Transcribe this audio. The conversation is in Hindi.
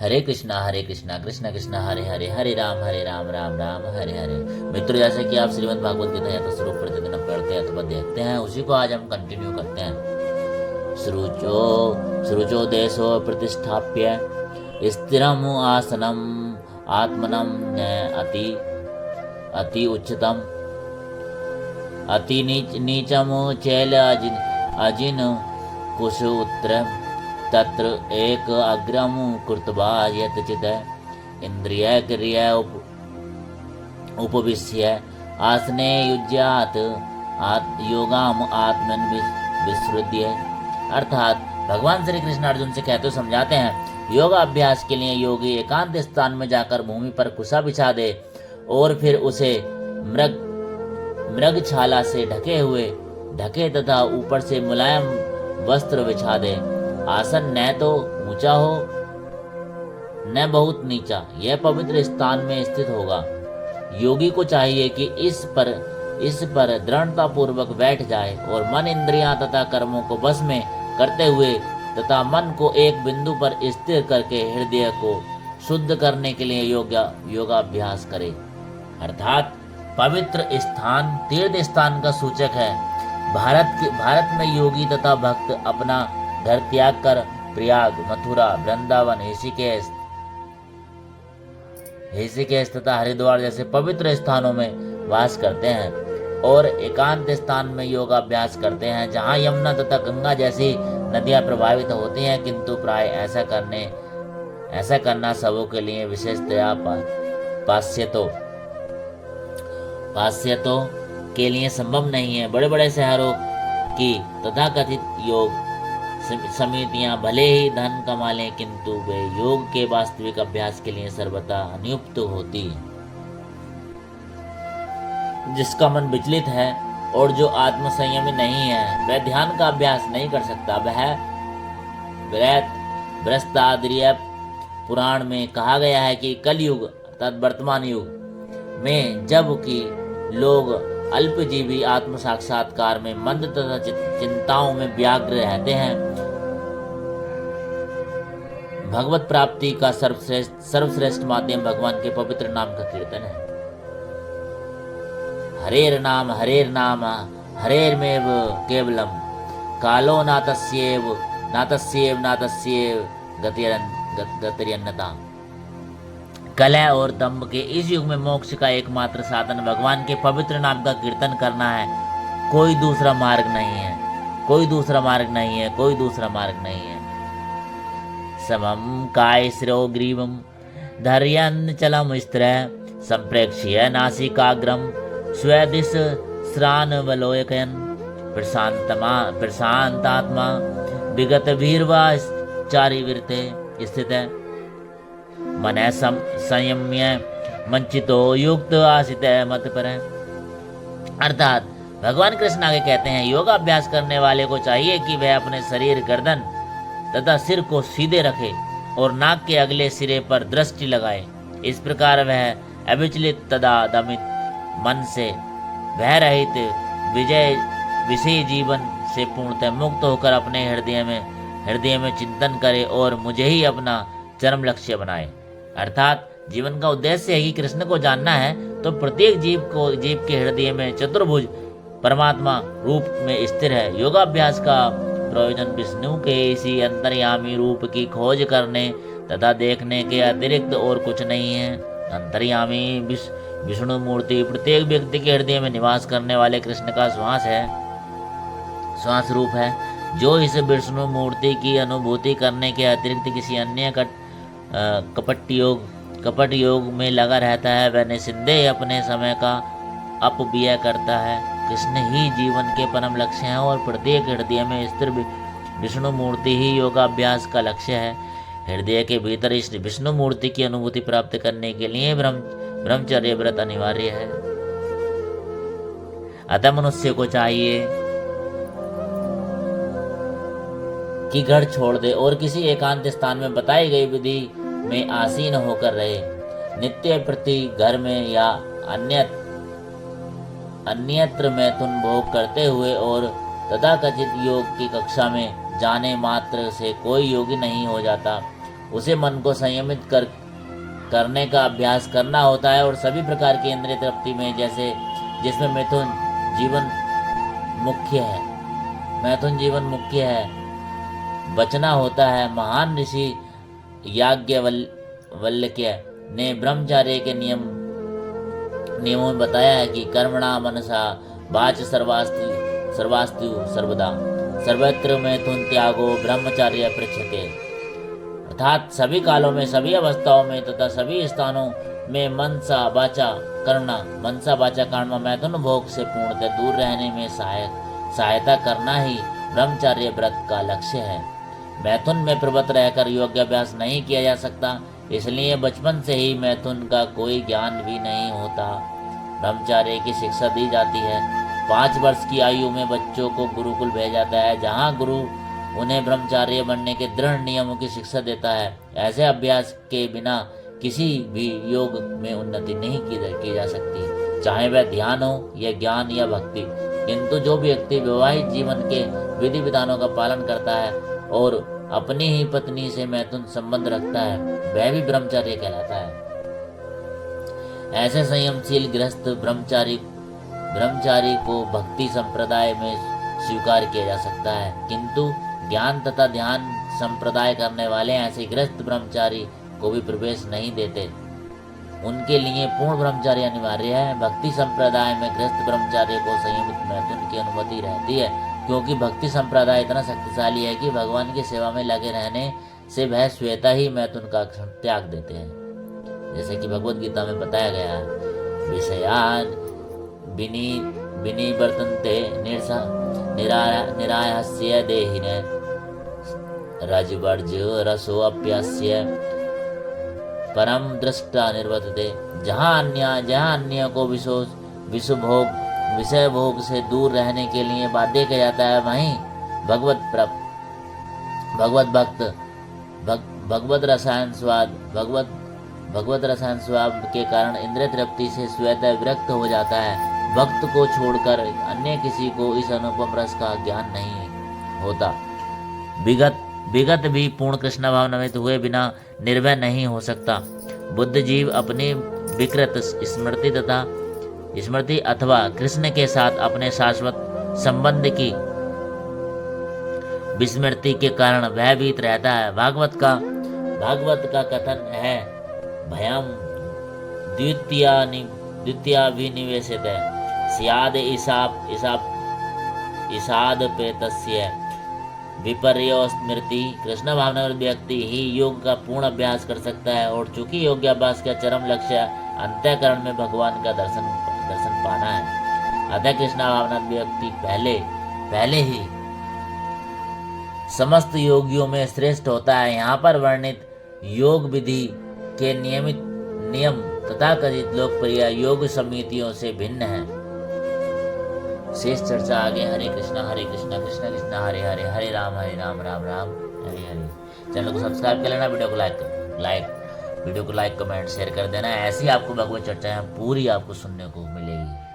हरे कृष्णा कृष्ण कृष्ण हरे हरे, हरे राम राम राम हरे हरे। मित्रों, जैसे कि आप श्रीमद् भागवत गीता या तो स्वरूप प्रतिदिन पढ़ते हैं अथवा देखते हैं, उसी को आज हम कंटिन्यू करते हैं। सृजो देशो प्रतिष्ठाप्य स्थिरम आसनम आत्मनम अति अति उच्चतम अति नीचम चैल अजिन कुश उत्तर तत्र एक अग्रम कृत्वा यतचित इंद्रिय क्रिया उपविश्य आसने युज्यात योगाम आत्मन विसृज्य। अर्थात भगवान श्री कृष्ण अर्जुन से कहते समझाते हैं, योगा अभ्यास के लिए योगी एकांत स्थान में जाकर भूमि पर कुशा बिछा दे और फिर उसे मृगछाला से ढके तथा ऊपर से मुलायम वस्त्र बिछा दे। आसन न तो ऊंचा हो न बहुत नीचा, यह पवित्र स्थान में स्थित होगा। योगी को चाहिए कि इस पर दृढ़ता पूर्वक बैठ जाए और मन इंद्रियां तथा कर्मों को बस में करते हुए तथा मन को एक बिंदु पर स्थिर करके हृदय को शुद्ध करने के लिए योगाभ्यास करे। अर्थात पवित्र स्थान तीर्थ स्थान का सूचक है। भारत में योगी तथा भक्त अपना घर त्याग कर प्रयाग, मथुरा, वृंदावन, ऋषिकेश तथा हरिद्वार जैसे पवित्र स्थानों में वास करते हैं और एकांत स्थान में योगाभ्यास करते हैं, जहां यमुना तथा गंगा जैसी नदियां प्रभावित होती हैं। किंतु प्राय ऐसा करना सबों के लिए विशेषतया पाश्चात्यों के लिए संभव नहीं है। बड़े बड़े शहरों की तथाकथित योग समितियां भले ही धन कमा लें, किंतु वे योग के वास्तविक अभ्यास के लिए सर्वथा अनियुक्त होती हैं। जिसका मन विचलित है और जो आत्म संयमी नहीं है, वह ध्यान का अभ्यास नहीं कर सकता। वह बृहस्पतिर्य पुराण में कहा गया है कि कलयुग अर्थात वर्तमान युग में जबकि लोग अल्पजीवी आत्म साक्षात्कार में मंद तथा चिंताओं में व्याग्र रहते हैं, भगवत प्राप्ति का सर्वश्रेष्ठ माध्यम भगवान के पवित्र नाम का कीर्तन है। हरेर नाम हरेर्मेव केवलम कालो नातस्येव गतिरन्यता। कलह और दंभ के इस युग में मोक्ष का एकमात्र साधन भगवान के पवित्र नाम का कीर्तन करना है। कोई दूसरा मार्ग नहीं है। समम काय शिरो ग्रीवम धर्यन् चलम स्त्र संप्रेक्ष्य नासिकाग्रम स्वदिश श्रानवलोकयन् प्रशांतात्मा विगत भीर्वा चारिवृते स्थित है। मन संयम्य मंचितो युक्त आसित मत पर। अर्थात भगवान कृष्ण आगे कहते हैं, योगाभ्यास करने वाले को चाहिए कि वह अपने शरीर, गर्दन तथा सिर को सीधे रखे और नाक के अगले सिरे पर दृष्टि लगाए। इस प्रकार वह अविचलित तथा दमित मन से भय रहित विषय जीवन से पूर्णतः मुक्त होकर अपने हृदय में चिंतन करे और मुझे ही अपना चरम लक्ष्य बनाए। अर्थात जीवन का उद्देश्य है कि कृष्ण को जानना है, तो प्रत्येक जीव के हृदय में चतुर्भुज परमात्मा रूप में स्थिर है। योगाभ्यास का प्रयोजन विष्णु के इसी अंतर्यामी रूप की खोज करने तथा देखने के अतिरिक्त और कुछ नहीं है। अंतर्यामी विष्णु मूर्ति प्रत्येक व्यक्ति के हृदय में निवास करने वाले कृष्ण का श्वास रूप है। जो इस विष्णु मूर्ति की अनुभूति करने के अतिरिक्त किसी अन्य कपट योग में लगा रहता है, वह निस्संदेह अपने समय का अपव्यय करता है। कृष्ण ही जीवन के परम लक्ष्य हैं और प्रत्येक हृदय में स्थिर विष्णु मूर्ति ही योगाभ्यास का लक्ष्य है। हृदय के भीतर इस विष्णु मूर्ति की अनुभूति प्राप्त करने के लिए ब्रह्मचर्य व्रत अनिवार्य है। अतः मनुष्य को चाहिए कि घर छोड़ दे और किसी एकांत स्थान में बताई गई विधि में आसीन होकर रहे। नित्य प्रति घर में या अन्यत्र मैथुन भोग करते हुए और तथाकथित योग की कक्षा में जाने मात्र से कोई योगी नहीं हो जाता। उसे मन को संयमित करने का अभ्यास करना होता है और सभी प्रकार की इंद्रिय तृप्ति में जैसे जिसमें मैथुन जीवन मुख्य है बचना होता है। महान ऋषि याज्ञवल्क्य ने ब्रह्मचार्य के नियमों में बताया है कि कर्मणा मनसा वाच सर्वास्तु सर्वदा सर्वत्र मैथुन त्यागो ब्रह्मचार्य पृच्छते। अर्थात सभी कालों में, सभी अवस्थाओं में तथा सभी स्थानों में मनसा वाचा कर्म मैथुन भोग से पूर्णतः दूर रहने में सहायता करना ही ब्रह्मचार्य व्रत का लक्ष्य है। मैथुन में प्रवृत्त रहकर योगाभ्यास नहीं किया जा सकता, इसलिए बचपन से ही मैथुन का कोई ज्ञान भी नहीं होता। ब्रह्मचार्य की शिक्षा दी जाती है। 5 वर्ष की आयु में बच्चों को गुरुकुल भेजा जाता है, जहाँ गुरु उन्हें ब्रह्मचार्य बनने के दृढ़ नियमों की शिक्षा देता है। ऐसे अभ्यास के बिना किसी भी योग में उन्नति नहीं की जा सकती, चाहे वह ध्यान हो या ज्ञान या भक्ति। किंतु जो व्यक्ति वैवाहिक जीवन के विधि विधानों का पालन करता है और अपनी ही पत्नी से मैथुन संबंध रखता है, वह भी ब्रह्मचार्य कहलाता है। ऐसे संयमशील गृहस्थ ब्रह्मचारी को भक्ति संप्रदाय में स्वीकार किया जा सकता है, किंतु ज्ञान तथा ध्यान संप्रदाय करने वाले ऐसे गृहस्थ ब्रह्मचारी को भी प्रवेश नहीं देते। उनके लिए पूर्ण ब्रह्मचार्य अनिवार्य है। भक्ति संप्रदाय में गृहस्थ ब्रह्मचार्य को संयमित मैथुन की अनुमति रहती है, क्योंकि भक्ति संप्रदाय इतना शक्तिशाली है कि भगवान की सेवा में लगे रहने से वह स्वतः ही मैथुन का त्याग देते हैं। जैसे कि भगवत गीता में बताया गया है, विषयान विनिवर्तन्ते निरायस्य देहिने रजवर्ज रसोऽप्यस्य परम दृष्टा निर्वर्तते। जहाँ अन्य को विषय भोग से दूर रहने के लिए बाध्य किया जाता है, वहीं भगवत रसायन स्वाद के कारण इंद्रिय तृप्ति से स्वतः विरक्त हो जाता है। भक्त को छोड़कर अन्य किसी को इस अनुपम रस का ज्ञान नहीं होता। विगत भी पूर्ण कृष्ण भावनान्वित हुए बिना निर्भय नहीं हो सकता। बुद्ध जीव अपनी विकृत स्मृति अथवा कृष्ण के साथ अपने शाश्वत संबंध की विस्मृति के कारण भयभीत रहता है। भागवत का कथन है, भयम द्वितीयाभिनिवेशित स्याद ईसाद प्रेतस्य विपर्य स्मृति। कृष्ण भावना व्यक्ति ही योग का पूर्ण अभ्यास कर सकता है, और चूंकि योगाभ्यास का चरम लक्ष्य अंतःकरण में भगवान का दर्शन पाना है, अतः कृष्ण भावना व्यक्ति पहले ही समस्त योगियों में श्रेष्ठ होता है। यहाँ पर वर्णित योग विधि के नियम तथाकथित लोकप्रिय योग समितियों से भिन्न है। शेष चर्चा आगे। हरे कृष्णा कृष्ण कृष्ण हरे हरे, हरे राम राम राम हरे हरे। चैनल को सब्सक्राइब कर लेना, वीडियो को लाइक कमेंट शेयर कर देना। ऐसी आपको भगवत चर्चाएं पूरी आपको सुनने को मिलेगी।